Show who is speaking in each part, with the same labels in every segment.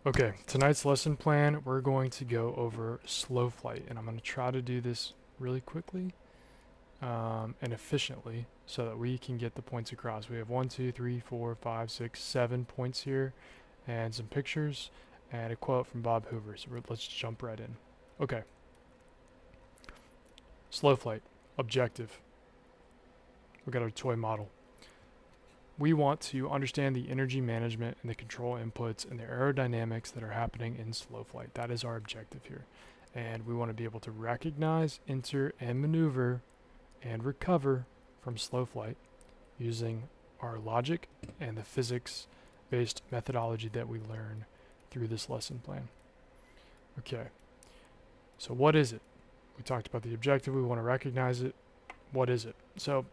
Speaker 1: Okay, tonight's lesson plan, we're going to go over slow flight, and I'm going to try to do this really quickly and efficiently so that we can get the points across. We have 1, 2, 3, 4, 5, 6, 7 points here, and some pictures, and a quote from Bob Hoover. So let's jump right in. Okay, slow flight, objective. We got our toy model. We want to understand the energy management and the control inputs and the aerodynamics that are happening in slow flight. That is our objective here. And we want to be able to recognize, enter, and maneuver and recover from slow flight using our logic and the physics based methodology that we learn through this lesson plan. Okay, so what is it? We talked about the objective, we want to recognize it. What is it? So,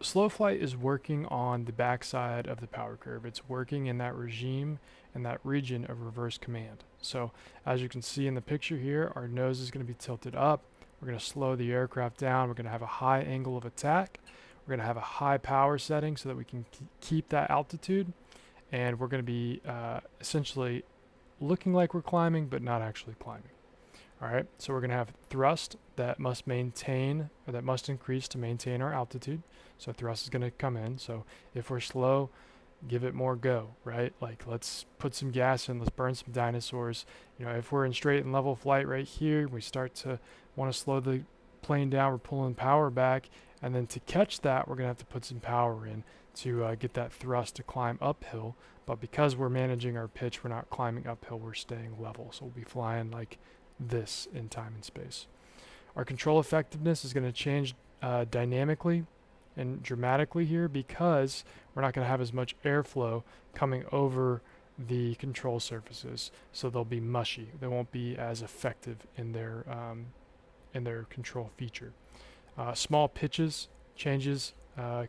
Speaker 1: slow flight is working on the backside of the power curve. It's working in that regime and that region of reverse command. So as you can see in the picture here, our nose is going to be tilted up. We're going to slow the aircraft down. We're going to have a high angle of attack. We're going to have a high power setting so that we can keep that altitude. And we're going to be essentially looking like we're climbing, but not actually climbing. All right, so we're going to have thrust that must maintain, or that must increase to maintain our altitude. So thrust is going to come in. So if we're slow, give it more go, right? Like let's put some gas in, let's burn some dinosaurs. You know, if we're in straight and level flight right here, we start to want to slow the plane down, we're pulling power back. And then to catch that, we're going to have to put some power in to get that thrust to climb uphill. But because we're managing our pitch, we're not climbing uphill, we're staying level. So we'll be flying like this in time and space. Our control effectiveness is going to change dynamically and dramatically here because we're not going to have as much airflow coming over the control surfaces, so they'll be mushy. They won't be as effective in their control feature. Small pitches changes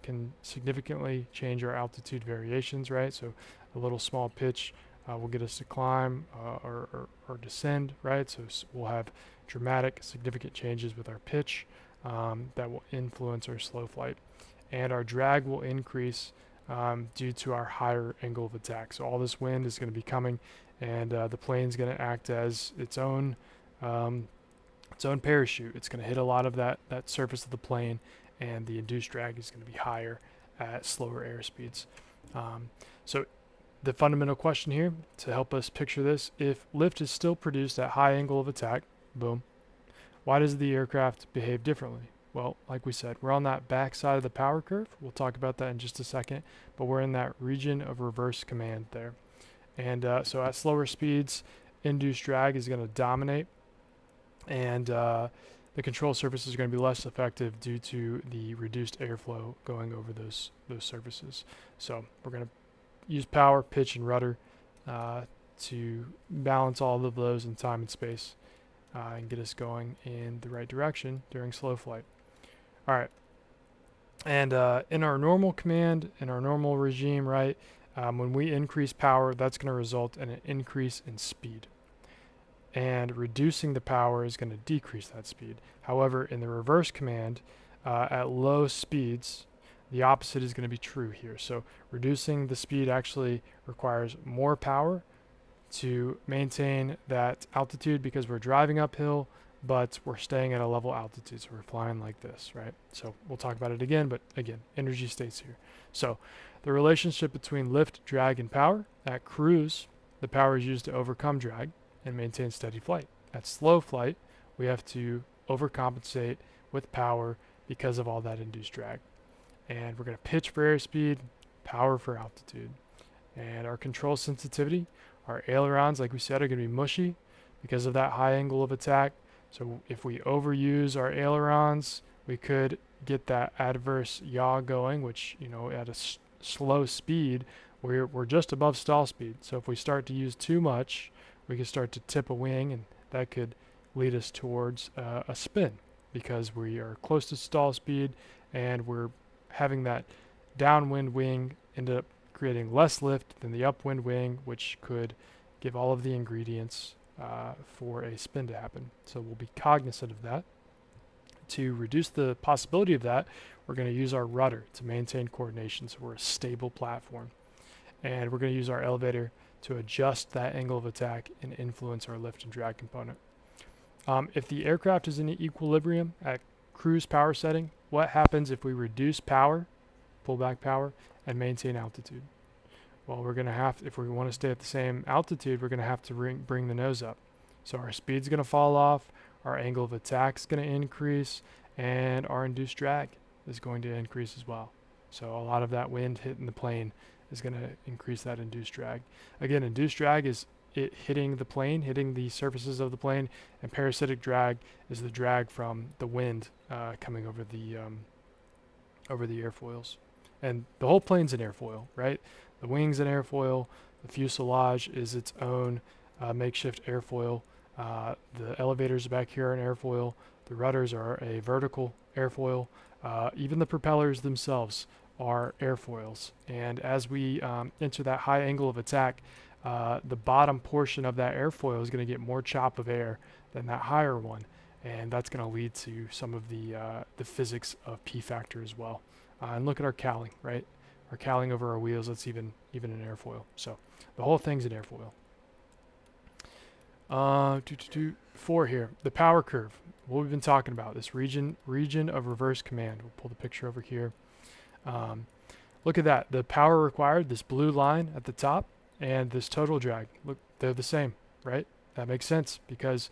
Speaker 1: can significantly change our altitude variations, right? So a little small pitch will get us to climb or descend, right? So we'll have dramatic, significant changes with our pitch that will influence our slow flight. And our drag will increase due to our higher angle of attack. So all this wind is going to be coming, and the plane's going to act as its own parachute. It's going to hit a lot of that surface of the plane, and the induced drag is going to be higher at slower airspeeds. So the fundamental question here to help us picture this, if lift is still produced at high angle of attack, boom, why does the aircraft behave differently? Well, like we said, we're on that back side of the power curve. We'll talk about that in just a second, but we're in that region of reverse command there. And so at slower speeds, induced drag is going to dominate, and the control surface is going to be less effective due to the reduced airflow going over those surfaces. So we're going to use power, pitch, and rudder to balance all of those in time and space and get us going in the right direction during slow flight. All right. And in our normal command, in our normal regime, right, when we increase power, that's going to result in an increase in speed. And reducing the power is going to decrease that speed. However, in the reverse command, at low speeds, the opposite is going to be true here. So reducing the speed actually requires more power to maintain that altitude because we're driving uphill, but we're staying at a level altitude. So we're flying like this, right? So we'll talk about it again, but again, energy states here. So the relationship between lift, drag, and power. At cruise, the power is used to overcome drag and maintain steady flight. At slow flight, we have to overcompensate with power because of all that induced drag. And we're going to pitch for airspeed, power for altitude. And our control sensitivity, our ailerons, like we said, are going to be mushy because of that high angle of attack. So if we overuse our ailerons, we could get that adverse yaw going, which, you know, at a slow speed, we're just above stall speed. So if we start to use too much, we can start to tip a wing, and that could lead us towards a spin because we are close to stall speed and we're having that downwind wing end up creating less lift than the upwind wing, which could give all of the ingredients for a spin to happen. So we'll be cognizant of that. To reduce the possibility of that, we're going to use our rudder to maintain coordination so we're a stable platform. and we're going to use our elevator to adjust that angle of attack and influence our lift and drag component. If the aircraft is in equilibrium at cruise power setting, what happens if we reduce power, pull back power, and maintain altitude? Well, we're going to have, if we want to stay at the same altitude, we're going to have to bring the nose up. So our speed's going to fall off, our angle of attack is going to increase, and our induced drag is going to increase as well. So a lot of that wind hitting the plane is going to increase that induced drag. Again, induced drag is it hitting the plane, hitting the surfaces of the plane, and parasitic drag is the drag from the wind coming over the airfoils. And the whole plane's an airfoil, right? The wings an airfoil, the fuselage is its own makeshift airfoil. The elevators back here are an airfoil. The rudders are a vertical airfoil. Even the propellers themselves are airfoils. And as we enter that high angle of attack, the bottom portion of that airfoil is going to get more chop of air than that higher one. And that's going to lead to some of the physics of P factor as well. And look at our cowling, right? Our cowling over our wheels, that's even an airfoil. So the whole thing's an airfoil. 4 here, the power curve. What we've been talking about, this region of reverse command. We'll pull the picture over here. Look at that, the power required, this blue line at the top, and this total drag. Look, they're the same, right? That makes sense because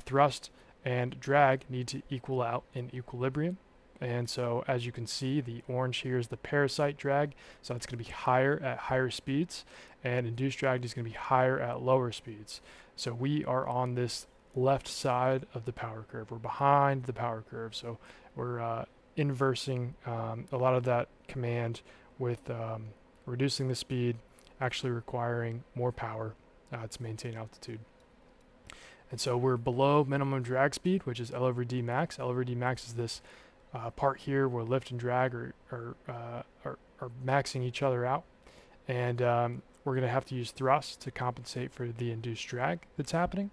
Speaker 1: thrust and drag need to equal out in equilibrium. And so as you can see, the orange here is the parasite drag. So it's going to be higher at higher speeds, and induced drag is going to be higher at lower speeds. So we are on this left side of the power curve. We're behind the power curve. So we're inversing a lot of that command with reducing the speed, actually requiring more power to maintain altitude. And so we're below minimum drag speed, which is L over D max. L over D max is this part here where lift and drag are maxing each other out. And we're going to have to use thrust to compensate for the induced drag that's happening.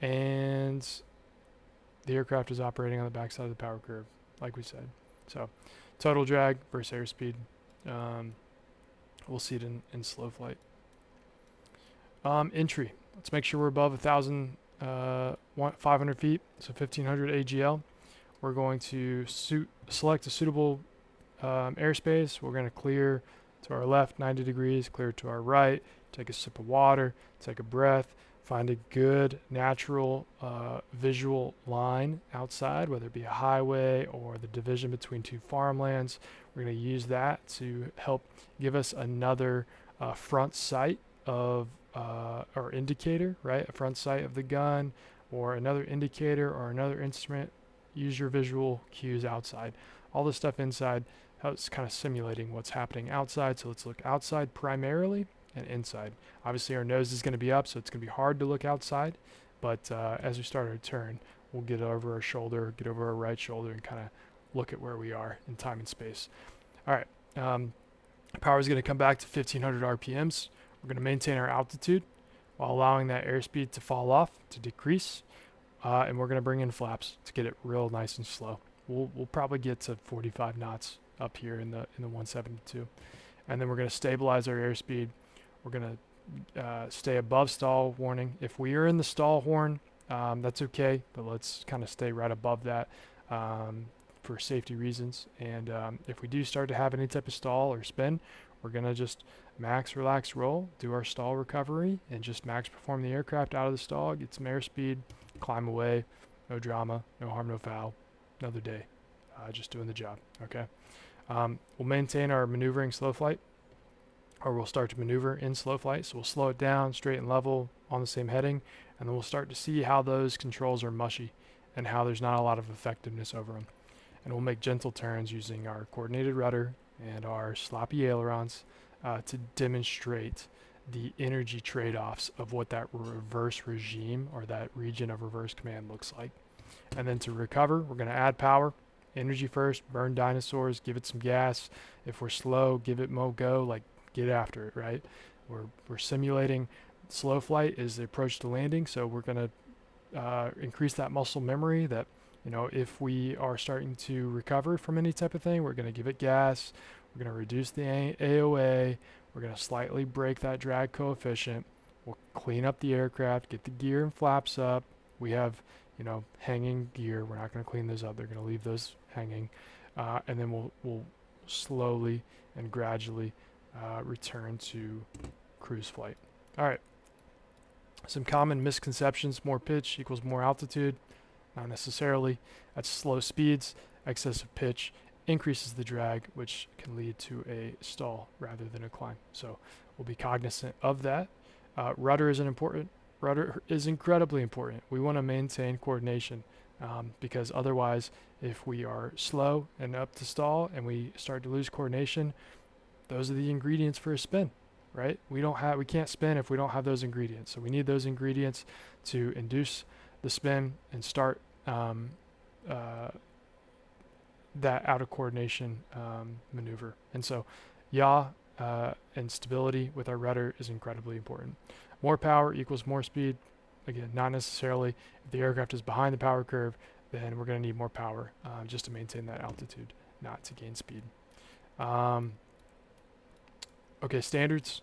Speaker 1: And the aircraft is operating on the backside of the power curve, like we said. So total drag versus airspeed. We'll see it in slow flight. Entry. Let's make sure we're above 500 feet, so 1500 AGL. We're going to select a suitable airspace. We're going to clear to our left 90 degrees, clear to our right, take a sip of water, take a breath, find a good natural visual line outside, whether it be a highway or the division between two farmlands. We're going to use that to help give us another front sight of or indicator, right? A front sight of the gun or another indicator or another instrument. Use your visual cues outside. All this stuff inside helps kind of simulating what's happening outside. So let's look outside primarily and inside. Obviously our nose is going to be up, so it's going to be hard to look outside. But as we start our turn, we'll get over our shoulder, get over our right shoulder, and kind of look at where we are in time and space. All right. Power is going to come back to 1500 RPMs. We're going to maintain our altitude while allowing that airspeed to fall off, to decrease. And we're going to bring in flaps to get it real nice and slow. We'll probably get to 45 knots up here in the 172. And then we're going to stabilize our airspeed. We're going to stay above stall warning. If we are in the stall horn, that's okay, but let's kind of stay right above that for safety reasons. And if we do start to have any type of stall or spin, we're going to just max, relax, roll, do our stall recovery, and just max perform the aircraft out of the stall, get some airspeed, climb away, no drama, no harm, no foul, another day, just doing the job, okay? We'll maintain our maneuvering slow flight, or we'll start to maneuver in slow flight, so we'll slow it down, straight and level, on the same heading, and then we'll start to see how those controls are mushy and how there's not a lot of effectiveness over them. And we'll make gentle turns using our coordinated rudder and our sloppy ailerons to demonstrate the energy trade-offs of what that reverse regime or that region of reverse command looks like. And then to recover, we're going to add power, energy first, burn dinosaurs, give it some gas. If we're slow, give it mo go, like get after it, right? We're simulating slow flight is the approach to landing, so we're going to increase that muscle memory that, you know, if we are starting to recover from any type of thing, we're going to give it gas. We're going to reduce the AOA. We're going to slightly break that drag coefficient. We'll clean up the aircraft, get the gear and flaps up. We have, hanging gear. We're not going to clean those up. They're going to leave those hanging. And then we'll slowly and gradually return to cruise flight. All right. Some common misconceptions: more pitch equals more altitude. Not necessarily. At slow speeds, excessive pitch increases the drag, which can lead to a stall rather than a climb. So we'll be cognizant of that. Rudder is Rudder is incredibly important. We want to maintain coordination because otherwise, if we are slow and up to stall and we start to lose coordination, those are the ingredients for a spin, right? We can't spin if we don't have those ingredients. So we need those ingredients to induce the spin and start that out of coordination maneuver. And so yaw and stability with our rudder is incredibly important. More power equals more speed. Again, not necessarily. If the aircraft is behind the power curve, then we're going to need more power just to maintain that altitude, not to gain speed. Okay, standards: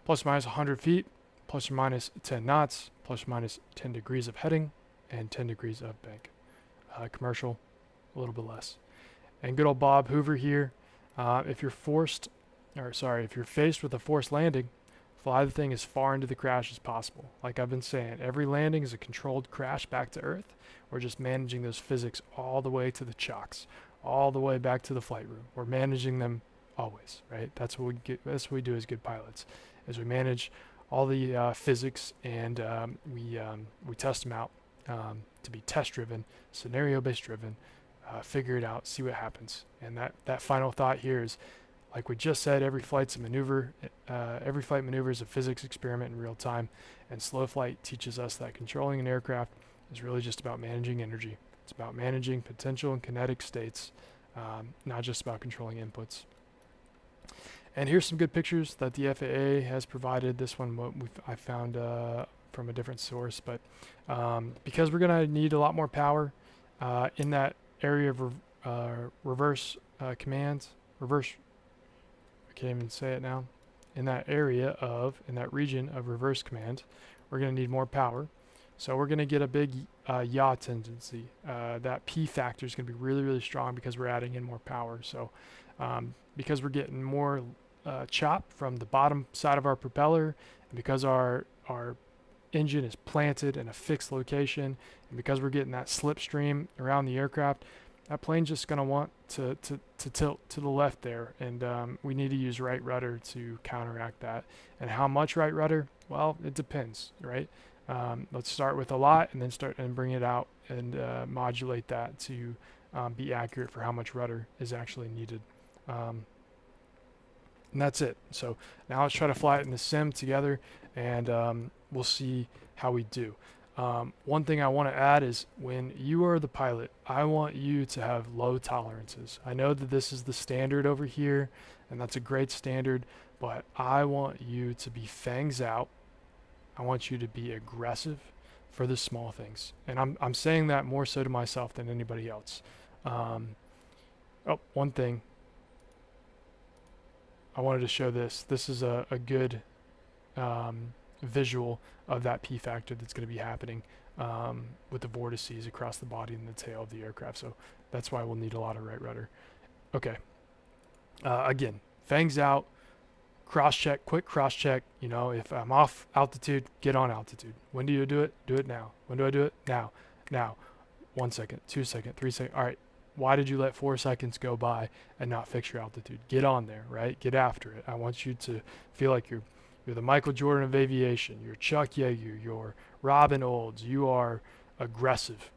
Speaker 1: plus or minus 100 feet, plus or minus 10 knots, plus or minus 10 degrees of heading, and 10 degrees of bank. Commercial, a little bit less. And good old Bob Hoover here. If you're faced with a forced landing, fly the thing as far into the crash as possible. Like I've been saying, every landing is a controlled crash back to Earth. We're just managing those physics all the way to the chocks, all the way back to the flight room. We're managing them always, right? That's what we do as good pilots, is we manage all the physics, and we test them out to be test-driven, scenario-based driven, figure it out, see what happens. And that final thought here is, like we just said, every flight's a maneuver. Every flight maneuver is a physics experiment in real time, and slow flight teaches us that controlling an aircraft is really just about managing energy. It's about managing potential and kinetic states, not just about controlling inputs. And here's some good pictures that the FAA has provided. This one I found from a different source, but because we're going to need a lot more power in that area of reverse commands, I can't even say it now. In that region of reverse command, we're going to need more power. So we're going to get a big yaw tendency. That P factor is going to be really, really strong because we're adding in more power. So because we're getting more chop from the bottom side of our propeller, and because our engine is planted in a fixed location, and because we're getting that slipstream around the aircraft, that plane's just going to want to tilt to the left there, and we need to use right rudder to counteract that. And how much right rudder? Well, it depends, right? Let's start with a lot and then bring it out and modulate that to be accurate for how much rudder is actually needed. And that's it. So now let's try to fly it in the sim together, and we'll see how we do. One thing I want to add is, when you are the pilot, I want you to have low tolerances. I know that this is the standard over here, and that's a great standard, but I want you to be fangs out. I want you to be aggressive for the small things. And I'm saying that more so to myself than anybody else. One thing. I wanted to show this. This is a good visual of that P factor that's going to be happening with the vortices across the body and the tail of the aircraft. So that's why we'll need a lot of right rudder. Okay. Again, fangs out, cross-check, quick cross-check. If I'm off altitude, get on altitude. When do you do it? Do it now. When do I do it? Now. Now. 1 second, 2 seconds, 3 seconds. All right. Why did you let 4 seconds go by and not fix your altitude? Get on there, right? Get after it. I want you to feel like you're the Michael Jordan of aviation. You're Chuck Yeager. You're Robin Olds. You are aggressive,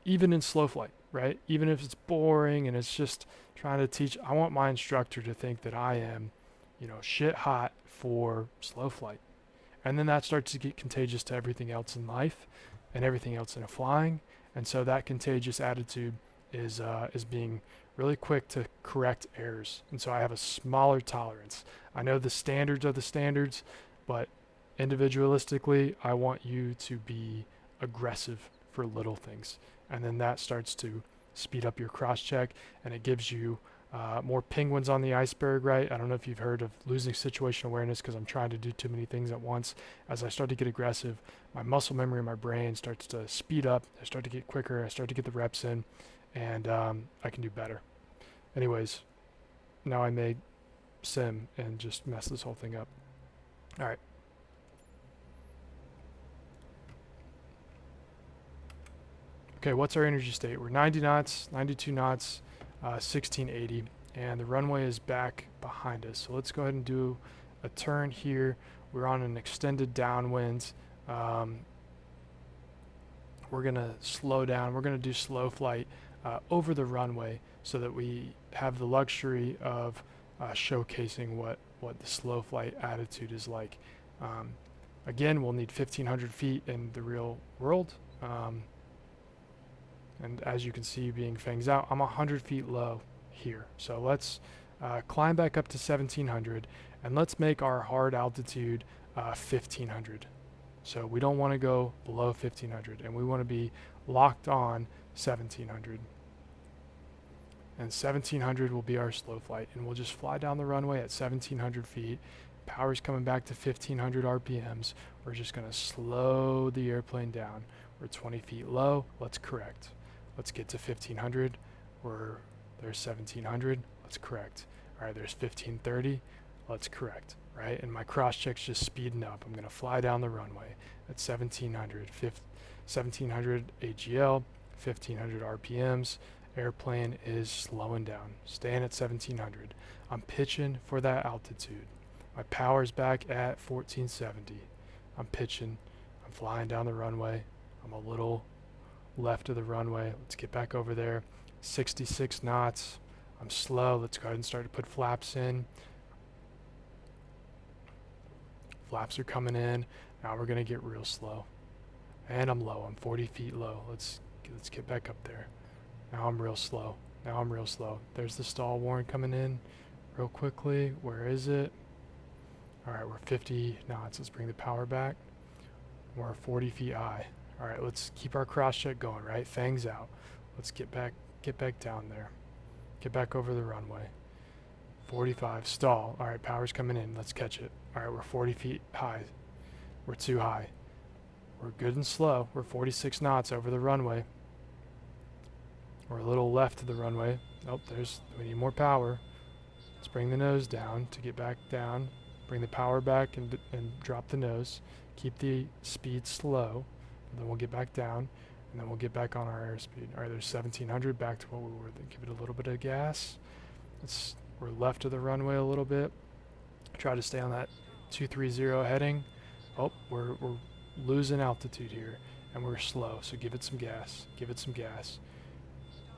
Speaker 1: even in slow flight, right? Even if it's boring and it's just trying to teach. I want my instructor to think that I am, shit hot for slow flight. And then that starts to get contagious to everything else in life and everything else in flying. And so that contagious attitude is being really quick to correct errors. And so I have a smaller tolerance. I know the standards are the standards, but individualistically, I want you to be aggressive for little things. And then that starts to speed up your cross-check, and it gives you More penguins on the iceberg, right? I don't know if you've heard of losing situation awareness because I'm trying to do too many things at once. As I start to get aggressive, my muscle memory in my brain starts to speed up. I start to get quicker. I start to get the reps in, and I can do better. Anyways, now I may sim and just mess this whole thing up. All right. Okay, what's our energy state? We're 90 knots, 92 knots, 1680, and the runway is back behind us. So let's go ahead and do a turn here. We're on an extended downwind. We're gonna slow down. We're gonna do slow flight over the runway so that we have the luxury of showcasing what the slow flight attitude is like. Again, we'll need 1,500 feet in the real world. And as you can see, being fangs out, I'm 100 feet low here. So let's climb back up to 1,700, and let's make our hard altitude 1,500. So we don't want to go below 1,500, and we want to be locked on 1,700. And 1,700 will be our slow flight, and we'll just fly down the runway at 1,700 feet. Power's coming back to 1,500 RPMs. We're just going to slow the airplane down. We're 20 feet low. Let's correct. Let's get to 1,500. There's 1,700. Let's correct. All right, there's 1,530. Let's correct. Right, and my cross check's just speeding up. I'm going to fly down the runway at 1,700. 1,700 AGL, 1,500 RPMs. Airplane is slowing down. Staying at 1,700. I'm pitching for that altitude. My power's back at 1,470. I'm pitching. I'm flying down the runway. I'm a little left of the runway. Let's get back over there. 66 knots. I'm slow. Let's go ahead and start to put flaps in. Flaps are coming in. Now we're gonna get real slow. And I'm low. I'm 40 feet low. Let's get back up there. Now I'm real slow. Now I'm real slow. There's the stall warning coming in real quickly. Where is it? All right, we're 50 knots. Let's bring the power back. We're 40 feet high. All right, let's keep our cross check going, right? Fangs out. Let's get back down there. Get back over the runway. 45, stall. All right, power's coming in. Let's catch it. All right, we're 40 feet high. We're too high. We're good and slow. We're 46 knots over the runway. We're a little left of the runway. Nope, we need more power. Let's bring the nose down to get back down. Bring the power back and drop the nose. Keep the speed slow. And then we'll get back down, and then we'll get back on our airspeed. All right, there's 1,700, back to what we were. Then give it a little bit of gas. We're left of the runway a little bit. Try to stay on that 230 heading. Oh, we're losing altitude here, and we're slow, so give it some gas. Give it some gas.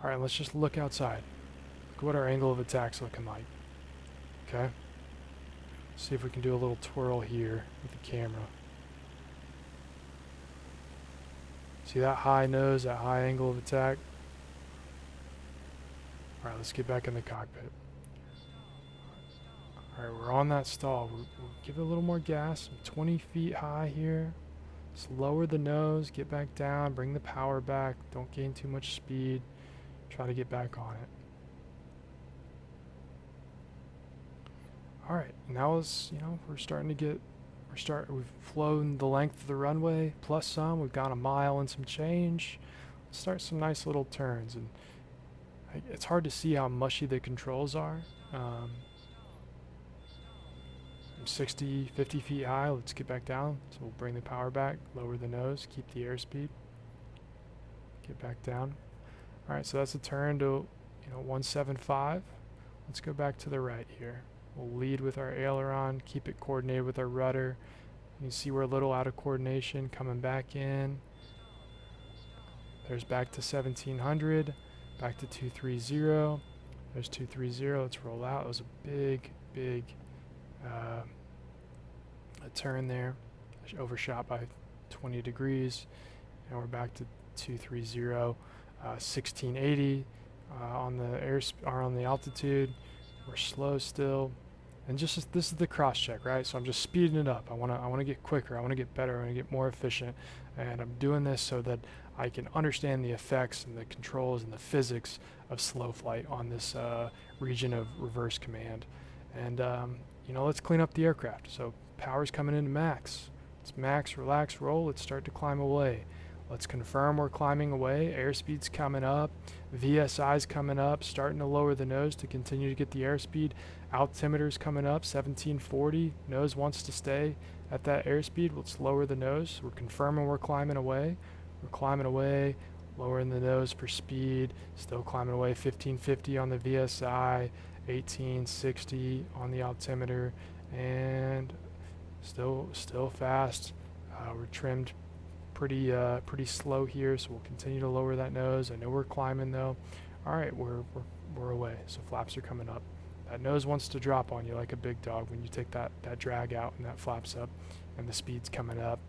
Speaker 1: All right, let's just look outside. Look at what our angle of attack's looking like. Okay? See if we can do a little twirl here with the camera. See that high nose, that high angle of attack? All right, let's get back in the cockpit. All right, we're on that stall. We'll give it a little more gas. I'm 20 feet high here. Just lower the nose, get back down, bring the power back. Don't gain too much speed. Try to get back on it. All right, now we're starting to get, we've flown the length of the runway plus some. We've got a mile and some change. Let's start some nice little turns, and it's hard to see how mushy the controls are. I'm 50 feet high. Let's get back down. So we'll bring the power back, lower the nose, keep the airspeed, get back down. All right, so that's a turn to 175. Let's go back to the right here. We'll lead with our aileron, keep it coordinated with our rudder. You can see we're a little out of coordination, coming back in. There's back to 1,700, back to 230. There's 230, let's roll out. It was a big a turn there. Overshot by 20 degrees. And we're back to 230, 1680 on the on the altitude. We're slow still. And just this is the cross check, right? So I'm just speeding it up. I wanna get quicker. I wanna get better. I wanna get more efficient. And I'm doing this so that I can understand the effects and the controls and the physics of slow flight on this region of reverse command. And let's clean up the aircraft. So power's coming into max. It's max, relax, roll. Let's start to climb away. Let's confirm we're climbing away. Airspeed's coming up. VSI's coming up. Starting to lower the nose to continue to get the airspeed. Altimeter's coming up. 1740. Nose wants to stay at that airspeed. Let's lower the nose. We're confirming we're climbing away. We're climbing away. Lowering the nose for speed. Still climbing away. 1550 on the VSI. 1860 on the altimeter. And still fast. We're trimmed pretty slow here, so we'll continue to lower that nose. I know we're climbing though. All right, we're away. So flaps are coming up. That nose wants to drop on you like a big dog when you take that drag out and that flaps up, and the speed's coming up.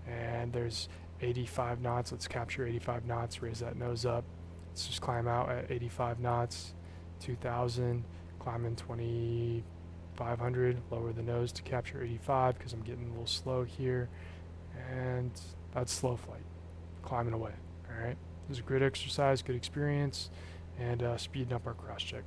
Speaker 1: And there's 85 knots. Let's capture 85 knots. Raise that nose up. Let's just climb out at 85 knots. 2000. Climbing 2500. Lower the nose to capture 85 because I'm getting a little slow here. And that's slow flight, climbing away. All right, this is a great exercise, good experience, and speeding up our cross check.